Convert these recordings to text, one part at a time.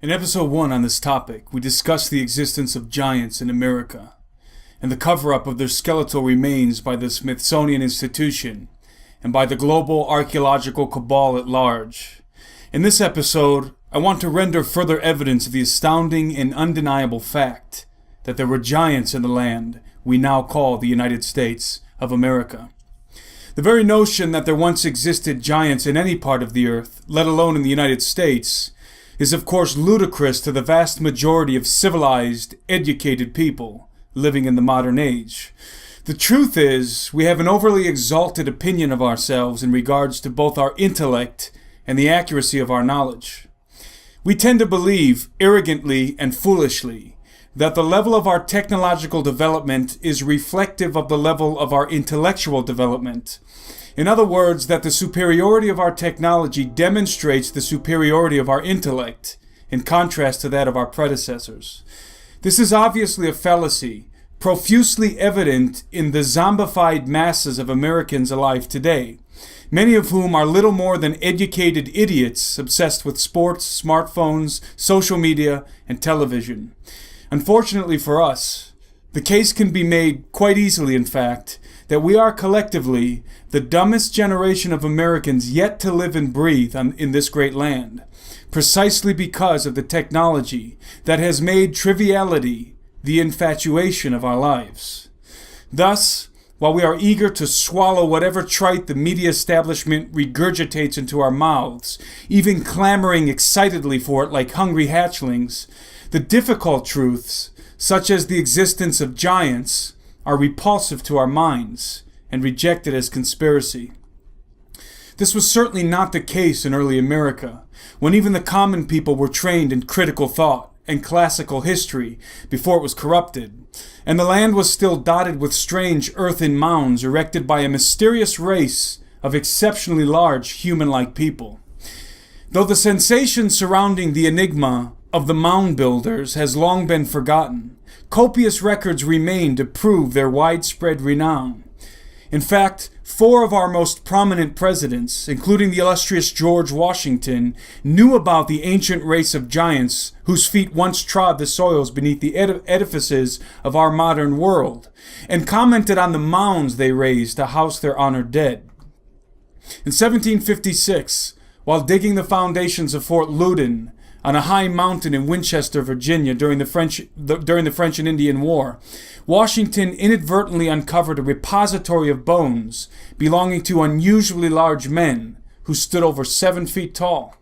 In episode 1 on this topic, we discussed the existence of giants in America and the cover-up of their skeletal remains by the Smithsonian Institution and by the global archaeological cabal at large. In this episode, I want to render further evidence of the astounding and undeniable fact that there were giants in the land we now call the United States of America. The very notion that there once existed giants in any part of the earth, let alone in the United States, is of course ludicrous to the vast majority of civilized, educated people living in the modern age. The truth is, we have an overly exalted opinion of ourselves in regards to both our intellect and the accuracy of our knowledge. We tend to believe, arrogantly and foolishly, that the level of our technological development is reflective of the level of our intellectual development. In other words, that the superiority of our technology demonstrates the superiority of our intellect, in contrast to that of our predecessors. This is obviously a fallacy, profusely evident in the zombified masses of Americans alive today, many of whom are little more than educated idiots obsessed with sports, smartphones, social media, and television. Unfortunately for us, the case can be made quite easily, in fact, that we are collectively the dumbest generation of Americans yet to live and breathe in this great land, precisely because of the technology that has made triviality the infatuation of our lives. Thus, while we are eager to swallow whatever trite the media establishment regurgitates into our mouths, even clamoring excitedly for it like hungry hatchlings, the difficult truths, such as the existence of giants, are repulsive to our minds and rejected as conspiracy. This was certainly not the case in early America, when even the common people were trained in critical thought and classical history before it was corrupted, and the land was still dotted with strange earthen mounds erected by a mysterious race of exceptionally large human-like people. Though the sensation surrounding the enigma of the mound builders has long been forgotten, copious records remain to prove their widespread renown. In fact, 4 of our most prominent presidents, including the illustrious George Washington, knew about the ancient race of giants whose feet once trod the soils beneath the edifices of our modern world, and commented on the mounds they raised to house their honored dead. In 1756, while digging the foundations of Fort Loudon, on a high mountain in Winchester, Virginia, during the French and Indian War, Washington inadvertently uncovered a repository of bones belonging to unusually large men who stood over 7 feet tall.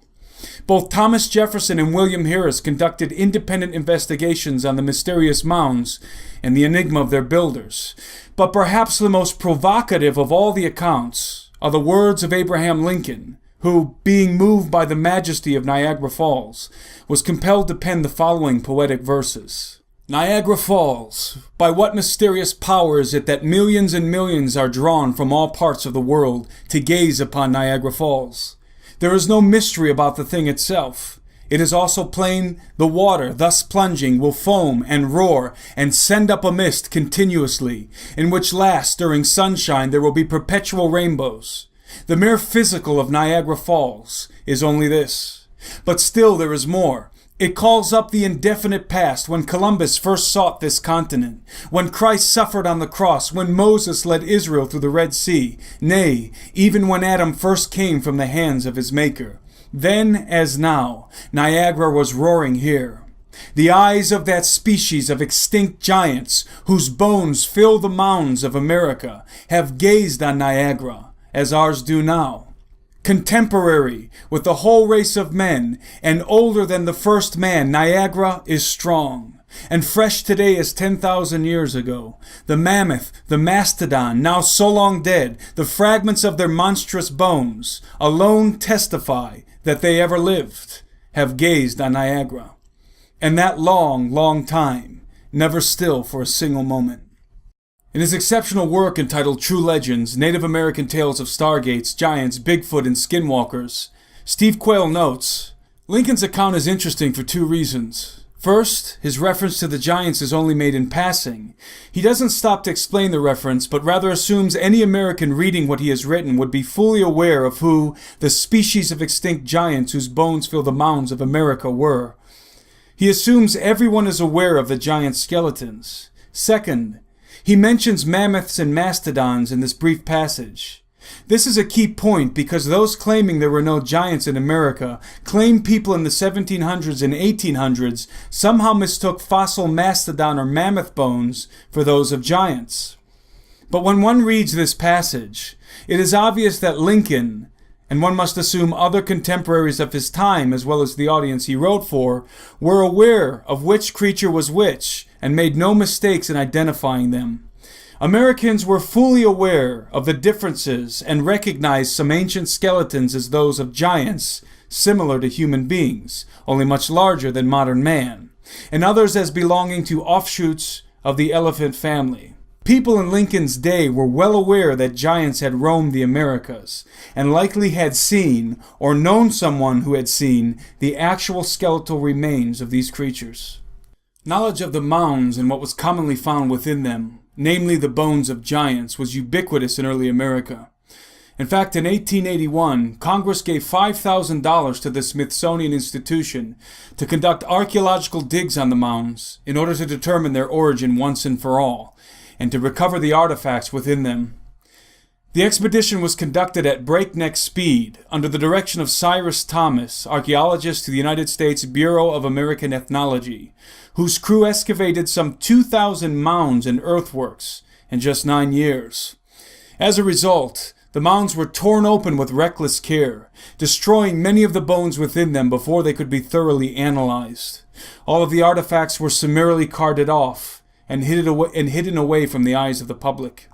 Both Thomas Jefferson and William Harris conducted independent investigations on the mysterious mounds and the enigma of their builders. But perhaps the most provocative of all the accounts are the words of Abraham Lincoln, who, being moved by the majesty of Niagara Falls, was compelled to pen the following poetic verses. Niagara Falls, by what mysterious power is it that millions and millions are drawn from all parts of the world to gaze upon Niagara Falls? There is no mystery about the thing itself. It is also plain the water, thus plunging, will foam and roar and send up a mist continuously, in which last, during sunshine, there will be perpetual rainbows. The mere physical of Niagara Falls is only this. But still there is more. It calls up the indefinite past, when Columbus first sought this continent, when Christ suffered on the cross, when Moses led Israel through the Red Sea, nay, even when Adam first came from the hands of his Maker. Then, as now, Niagara was roaring here. The eyes of that species of extinct giants, whose bones fill the mounds of America, have gazed on Niagara, as ours do now. Contemporary with the whole race of men, and older than the first man, Niagara is strong, and fresh today as 10,000 years ago. The mammoth, the mastodon, now so long dead, the fragments of their monstrous bones, alone testify that they ever lived, have gazed on Niagara. And that long, long time, never still for a single moment. In his exceptional work entitled True Legends, Native American Tales of Stargates, Giants, Bigfoot, and Skinwalkers, Steve Quayle notes, Lincoln's account is interesting for 2 reasons. First, his reference to the giants is only made in passing. He doesn't stop to explain the reference, but rather assumes any American reading what he has written would be fully aware of who the species of extinct giants whose bones fill the mounds of America were. He assumes everyone is aware of the giant skeletons. Second, he mentions mammoths and mastodons in this brief passage. This is a key point because those claiming there were no giants in America claim people in the 1700s and 1800s somehow mistook fossil mastodon or mammoth bones for those of giants. But when one reads this passage, it is obvious that Lincoln, and one must assume other contemporaries of his time as well as the audience he wrote for, were aware of which creature was which and made no mistakes in identifying them. Americans were fully aware of the differences and recognized some ancient skeletons as those of giants, similar to human beings, only much larger than modern man, and others as belonging to offshoots of the elephant family. People in Lincoln's day were well aware that giants had roamed the Americas, and likely had seen, or known someone who had seen, the actual skeletal remains of these creatures. Knowledge of the mounds and what was commonly found within them, namely the bones of giants, was ubiquitous in early America. In fact, in 1881, Congress gave $5,000 to the Smithsonian Institution to conduct archaeological digs on the mounds in order to determine their origin once and for all, and to recover the artifacts within them. The expedition was conducted at breakneck speed under the direction of Cyrus Thomas, archaeologist to the United States Bureau of American Ethnology, whose crew excavated some 2,000 mounds and earthworks in just 9 years. As a result, the mounds were torn open with reckless care, destroying many of the bones within them before they could be thoroughly analyzed. All of the artifacts were summarily carted off and hidden away from the eyes of the public.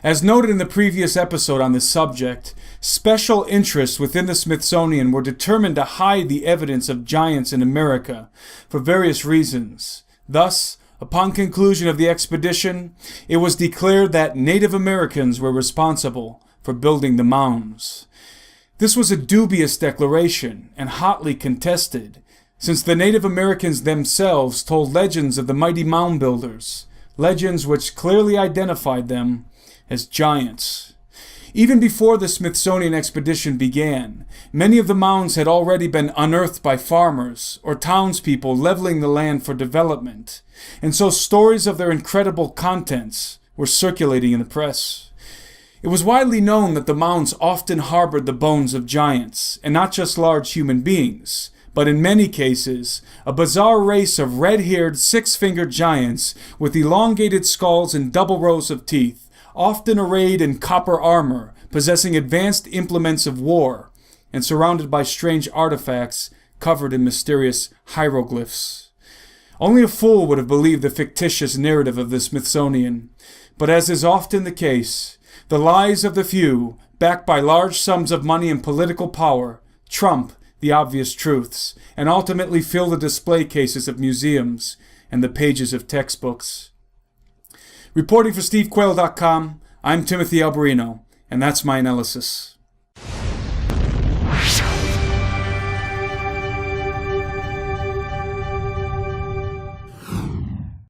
As noted in the previous episode on this subject, special interests within the Smithsonian were determined to hide the evidence of giants in America for various reasons. Thus, upon conclusion of the expedition, it was declared that Native Americans were responsible for building the mounds. This was a dubious declaration and hotly contested, since the Native Americans themselves told legends of the mighty mound builders, legends which clearly identified them as giants. Even before the Smithsonian expedition began, many of the mounds had already been unearthed by farmers or townspeople leveling the land for development, and so stories of their incredible contents were circulating in the press. It was widely known that the mounds often harbored the bones of giants, and not just large human beings, but in many cases, a bizarre race of red-haired, six-fingered giants with elongated skulls and double rows of teeth, often arrayed in copper armor, possessing advanced implements of war, and surrounded by strange artifacts covered in mysterious hieroglyphs. Only a fool would have believed the fictitious narrative of the Smithsonian, but as is often the case, the lies of the few, backed by large sums of money and political power, trump the obvious truths, and ultimately fill the display cases of museums and the pages of textbooks. Reporting for SteveQuayle.com, I'm Timothy Alberino, and that's my analysis.